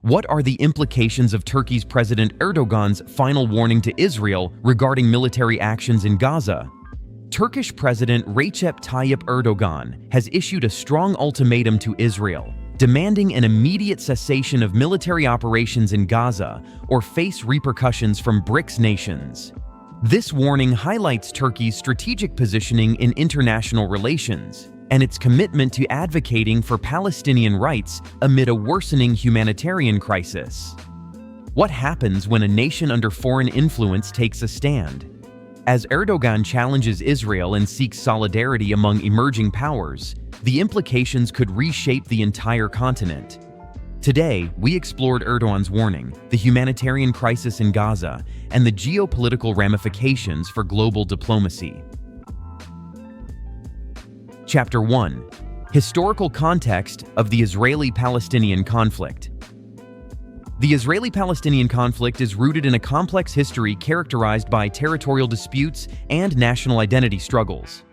What are the implications of Turkey's President Erdogan's final warning to Israel regarding military actions in Gaza? Turkish President Recep Tayyip Erdogan has issued a strong ultimatum to Israel, demanding an immediate cessation of military operations in Gaza or face repercussions from BRICS nations. This warning highlights Turkey's strategic positioning in international relations and its commitment to advocating for Palestinian rights amid a worsening humanitarian crisis. What happens when a nation under foreign influence takes a stand? As Erdogan challenges Israel and seeks solidarity among emerging powers, the implications could reshape the entire continent. Today, we explored Erdogan's warning, the humanitarian crisis in Gaza, and the geopolitical ramifications for global diplomacy. Chapter 1. Historical context of the Israeli-Palestinian conflict. The Israeli-Palestinian conflict is rooted in a complex history characterized by territorial disputes and national identity struggles.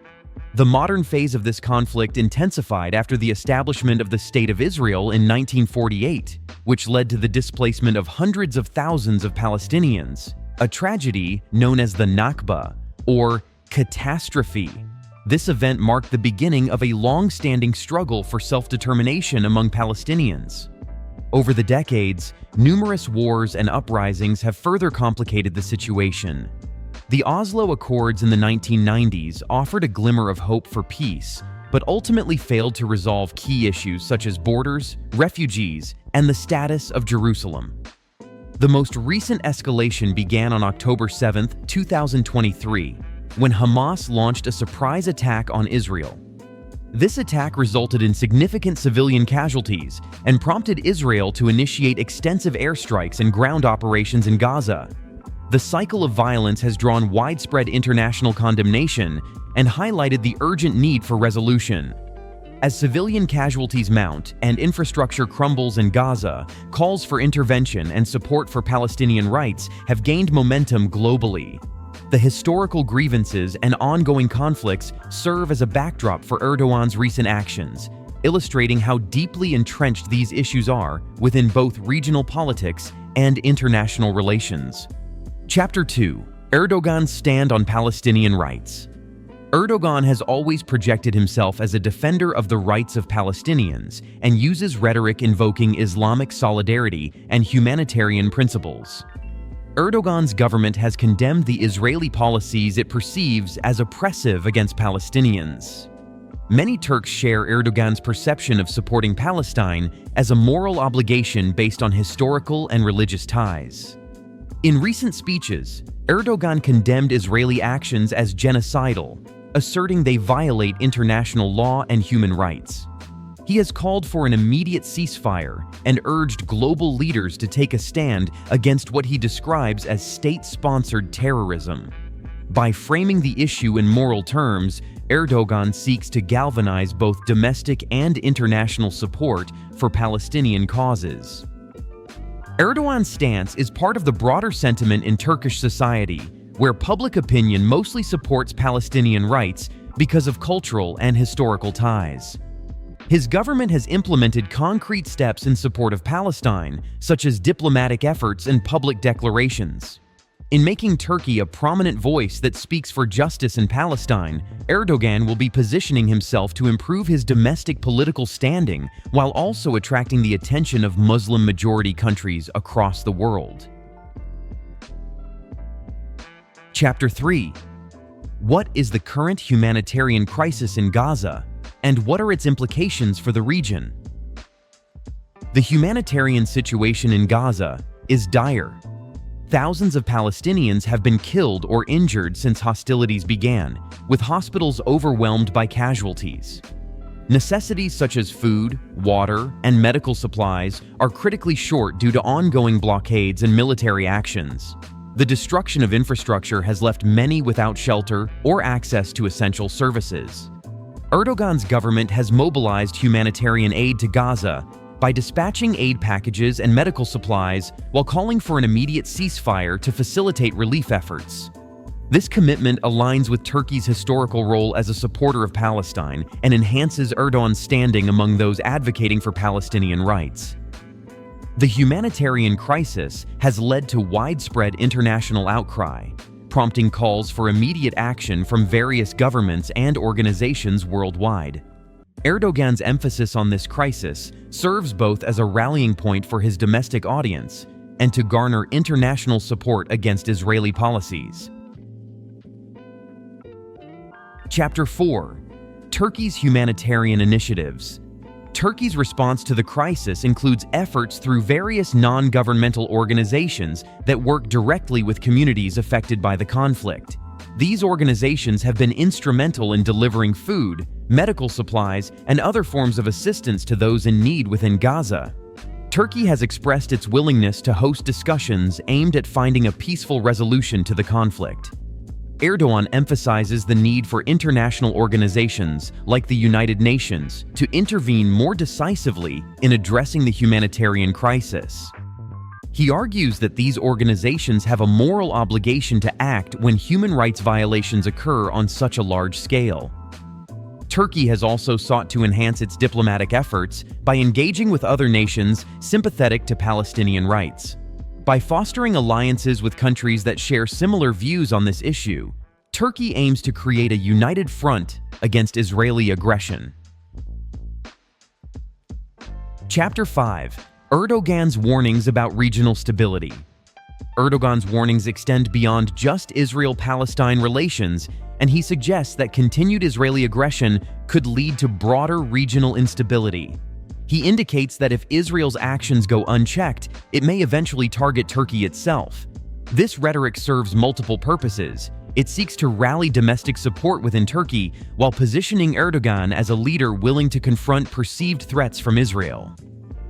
The modern phase of this conflict intensified after the establishment of the State of Israel in 1948, which led to the displacement of hundreds of thousands of Palestinians, a tragedy known as the Nakba, or catastrophe. This event marked the beginning of a long-standing struggle for self-determination among Palestinians. Over the decades, numerous wars and uprisings have further complicated the situation. The Oslo Accords in the 1990s offered a glimmer of hope for peace, but ultimately failed to resolve key issues such as borders, refugees, and the status of Jerusalem. The most recent escalation began on October 7, 2023, when Hamas launched a surprise attack on Israel. This attack resulted in significant civilian casualties and prompted Israel to initiate extensive airstrikes and ground operations in Gaza. The cycle of violence has drawn widespread international condemnation and highlighted the urgent need for resolution. As civilian casualties mount and infrastructure crumbles in Gaza, calls for intervention and support for Palestinian rights have gained momentum globally. The historical grievances and ongoing conflicts serve as a backdrop for Erdogan's recent actions, illustrating how deeply entrenched these issues are within both regional politics and international relations. Chapter 2. Erdogan's stand on Palestinian rights. Erdogan has always projected himself as a defender of the rights of Palestinians and uses rhetoric invoking Islamic solidarity and humanitarian principles. Erdogan's government has condemned the Israeli policies it perceives as oppressive against Palestinians. Many Turks share Erdogan's perception of supporting Palestine as a moral obligation based on historical and religious ties. In recent speeches, Erdogan condemned Israeli actions as genocidal, asserting they violate international law and human rights. He has called for an immediate ceasefire and urged global leaders to take a stand against what he describes as state-sponsored terrorism. By framing the issue in moral terms, Erdogan seeks to galvanize both domestic and international support for Palestinian causes. Erdogan's stance is part of the broader sentiment in Turkish society, where public opinion mostly supports Palestinian rights because of cultural and historical ties. His government has implemented concrete steps in support of Palestine, such as diplomatic efforts and public declarations. In making Turkey a prominent voice that speaks for justice in Palestine, Erdogan will be positioning himself to improve his domestic political standing while also attracting the attention of Muslim-majority countries across the world. Chapter 3. What is the current humanitarian crisis in Gaza, and what are its implications for the region? The humanitarian situation in Gaza is dire. Thousands of Palestinians have been killed or injured since hostilities began, with hospitals overwhelmed by casualties. Necessities such as food, water, and medical supplies are critically short due to ongoing blockades and military actions. The destruction of infrastructure has left many without shelter or access to essential services. Erdogan's government has mobilized humanitarian aid to Gaza by dispatching aid packages and medical supplies while calling for an immediate ceasefire to facilitate relief efforts. This commitment aligns with Turkey's historical role as a supporter of Palestine and enhances Erdogan's standing among those advocating for Palestinian rights. The humanitarian crisis has led to widespread international outcry, prompting calls for immediate action from various governments and organizations worldwide. Erdogan's emphasis on this crisis serves both as a rallying point for his domestic audience and to garner international support against Israeli policies. Chapter 4. Turkey's humanitarian initiatives. Turkey's response to the crisis includes efforts through various non-governmental organizations that work directly with communities affected by the conflict. These organizations have been instrumental in delivering food, medical supplies, and other forms of assistance to those in need within Gaza. Turkey has expressed its willingness to host discussions aimed at finding a peaceful resolution to the conflict. Erdogan emphasizes the need for international organizations like the United Nations to intervene more decisively in addressing the humanitarian crisis. He argues that these organizations have a moral obligation to act when human rights violations occur on such a large scale. Turkey has also sought to enhance its diplomatic efforts by engaging with other nations sympathetic to Palestinian rights. By fostering alliances with countries that share similar views on this issue, Turkey aims to create a united front against Israeli aggression. Chapter 5. Erdogan's warnings about regional stability. Erdogan's warnings extend beyond just Israel-Palestine relations, and he suggests that continued Israeli aggression could lead to broader regional instability. He indicates that if Israel's actions go unchecked, it may eventually target Turkey itself. This rhetoric serves multiple purposes. It seeks to rally domestic support within Turkey while positioning Erdogan as a leader willing to confront perceived threats from Israel.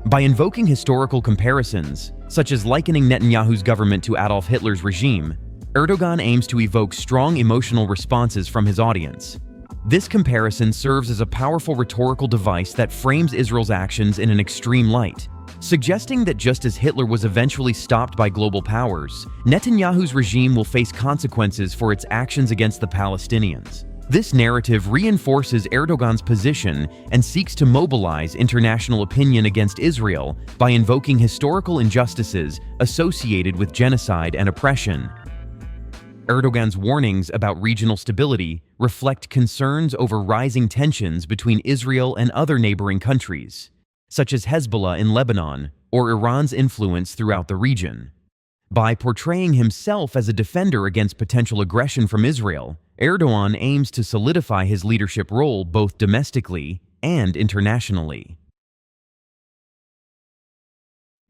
By invoking historical comparisons, such as likening Netanyahu's government to Adolf Hitler's regime, Erdogan aims to evoke strong emotional responses from his audience. This comparison serves as a powerful rhetorical device that frames Israel's actions in an extreme light, suggesting that just as Hitler was eventually stopped by global powers, Netanyahu's regime will face consequences for its actions against the Palestinians. This narrative reinforces Erdogan's position and seeks to mobilize international opinion against Israel by invoking historical injustices associated with genocide and oppression. Erdogan's warnings about regional stability reflect concerns over rising tensions between Israel and other neighboring countries, such as Hezbollah in Lebanon or Iran's influence throughout the region. By portraying himself as a defender against potential aggression from Israel, Erdogan aims to solidify his leadership role both domestically and internationally.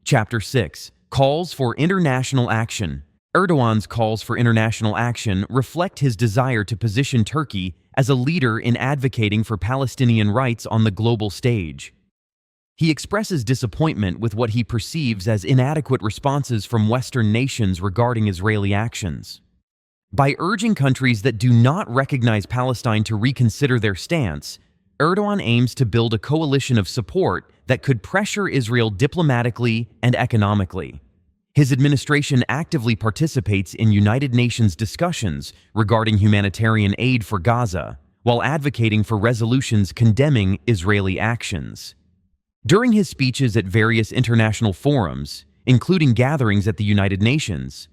Chapter 6. Calls for international action. Erdogan's calls for international action reflect his desire to position Turkey as a leader in advocating for Palestinian rights on the global stage. He expresses disappointment with what he perceives as inadequate responses from Western nations regarding Israeli actions. By urging countries that do not recognize Palestine to reconsider their stance, Erdogan aims to build a coalition of support that could pressure Israel diplomatically and economically. His administration actively participates in United Nations discussions regarding humanitarian aid for Gaza, while advocating for resolutions condemning Israeli actions. During his speeches at various international forums, including gatherings at the United Nations,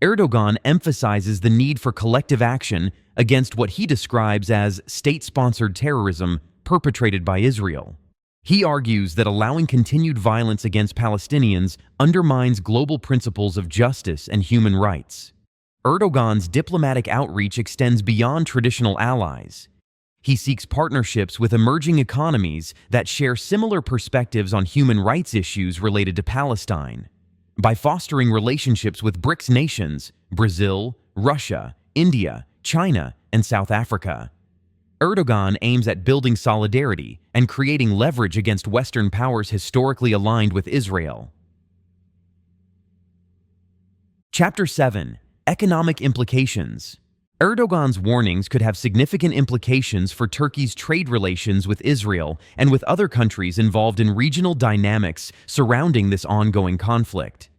Erdogan emphasizes the need for collective action against what he describes as state-sponsored terrorism perpetrated by Israel. He argues that allowing continued violence against Palestinians undermines global principles of justice and human rights. Erdogan's diplomatic outreach extends beyond traditional allies. He seeks partnerships with emerging economies that share similar perspectives on human rights issues related to Palestine. By fostering relationships with BRICS nations, Brazil, Russia, India, China, and South Africa, Erdogan aims at building solidarity and creating leverage against Western powers historically aligned with Israel. Chapter 7. Economic implications. Erdogan's warnings could have significant implications for Turkey's trade relations with Israel and with other countries involved in regional dynamics surrounding this ongoing conflict.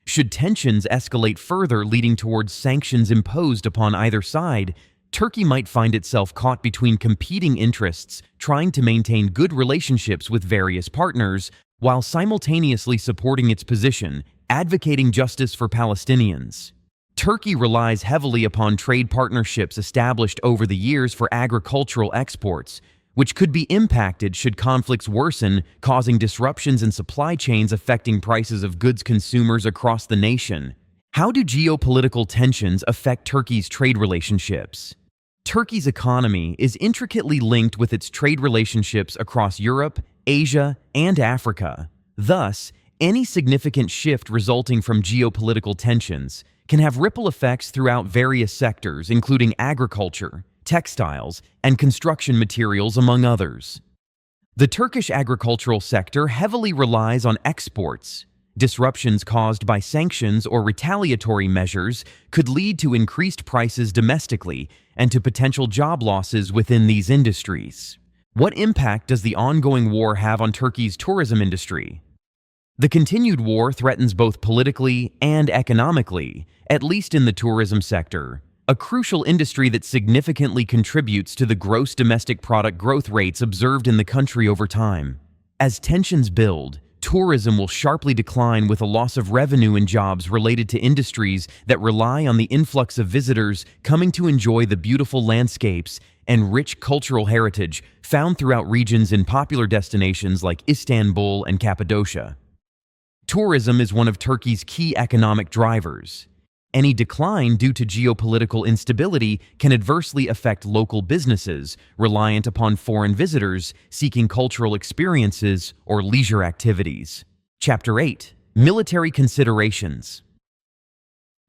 Should tensions escalate further, leading towards sanctions imposed upon either side, Turkey might find itself caught between competing interests, trying to maintain good relationships with various partners while simultaneously supporting its position, advocating justice for Palestinians. Turkey relies heavily upon trade partnerships established over the years for agricultural exports, which could be impacted should conflicts worsen, causing disruptions in supply chains affecting prices of goods consumers across the nation. How do geopolitical tensions affect Turkey's trade relationships? Turkey's economy is intricately linked with its trade relationships across Europe, Asia, and Africa. Thus, any significant shift resulting from geopolitical tensions can have ripple effects throughout various sectors, including agriculture, textiles, and construction materials, among others. The Turkish agricultural sector heavily relies on exports. Disruptions caused by sanctions or retaliatory measures could lead to increased prices domestically and to potential job losses within these industries. What impact does the ongoing war have on Turkey's tourism industry? The continued war threatens both politically and economically, at least in the tourism sector, a crucial industry that significantly contributes to the gross domestic product growth rates observed in the country over time. As tensions build, tourism will sharply decline with a loss of revenue and jobs related to industries that rely on the influx of visitors coming to enjoy the beautiful landscapes and rich cultural heritage found throughout regions in popular destinations like Istanbul and Cappadocia. Tourism is one of Turkey's key economic drivers. Any decline due to geopolitical instability can adversely affect local businesses reliant upon foreign visitors seeking cultural experiences or leisure activities. Chapter 8. Military Considerations.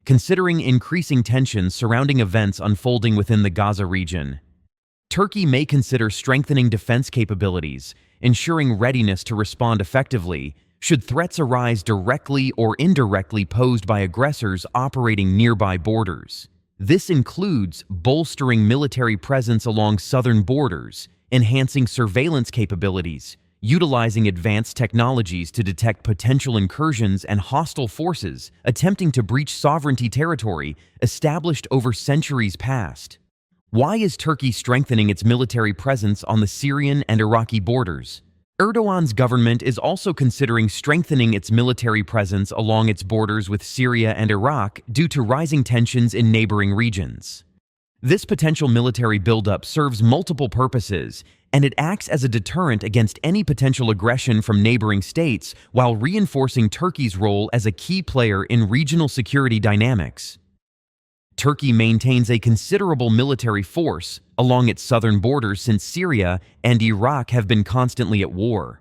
Considering increasing tensions surrounding events unfolding within the Gaza region, Turkey may consider strengthening defense capabilities, ensuring readiness to respond effectively should threats arise directly or indirectly posed by aggressors operating nearby borders. This includes bolstering military presence along southern borders, enhancing surveillance capabilities, utilizing advanced technologies to detect potential incursions and hostile forces attempting to breach sovereignty territory established over centuries past. Why is Turkey strengthening its military presence on the Syrian and Iraqi borders? Erdogan's government is also considering strengthening its military presence along its borders with Syria and Iraq due to rising tensions in neighboring regions. This potential military buildup serves multiple purposes, and it acts as a deterrent against any potential aggression from neighboring states while reinforcing Turkey's role as a key player in regional security dynamics. Turkey maintains a considerable military force along its southern borders since Syria and Iraq have been constantly at war.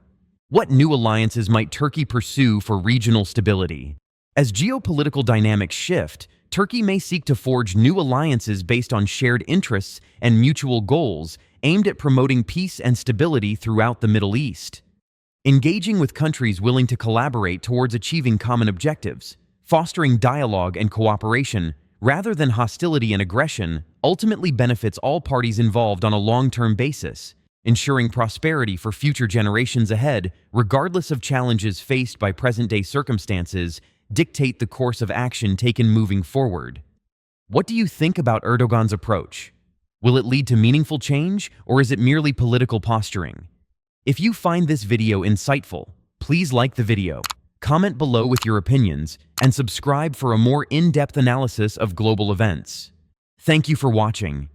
What new alliances might Turkey pursue for regional stability? As geopolitical dynamics shift, Turkey may seek to forge new alliances based on shared interests and mutual goals aimed at promoting peace and stability throughout the Middle East. Engaging with countries willing to collaborate towards achieving common objectives, fostering dialogue and cooperation, rather than hostility and aggression, ultimately benefits all parties involved on a long-term basis, ensuring prosperity for future generations ahead, regardless of challenges faced by present-day circumstances, dictate the course of action taken moving forward. What do you think about Erdogan's approach? Will it lead to meaningful change, or is it merely political posturing? If you find this video insightful, please like the video, comment below with your opinions, and subscribe for a more in-depth analysis of global events. Thank you for watching.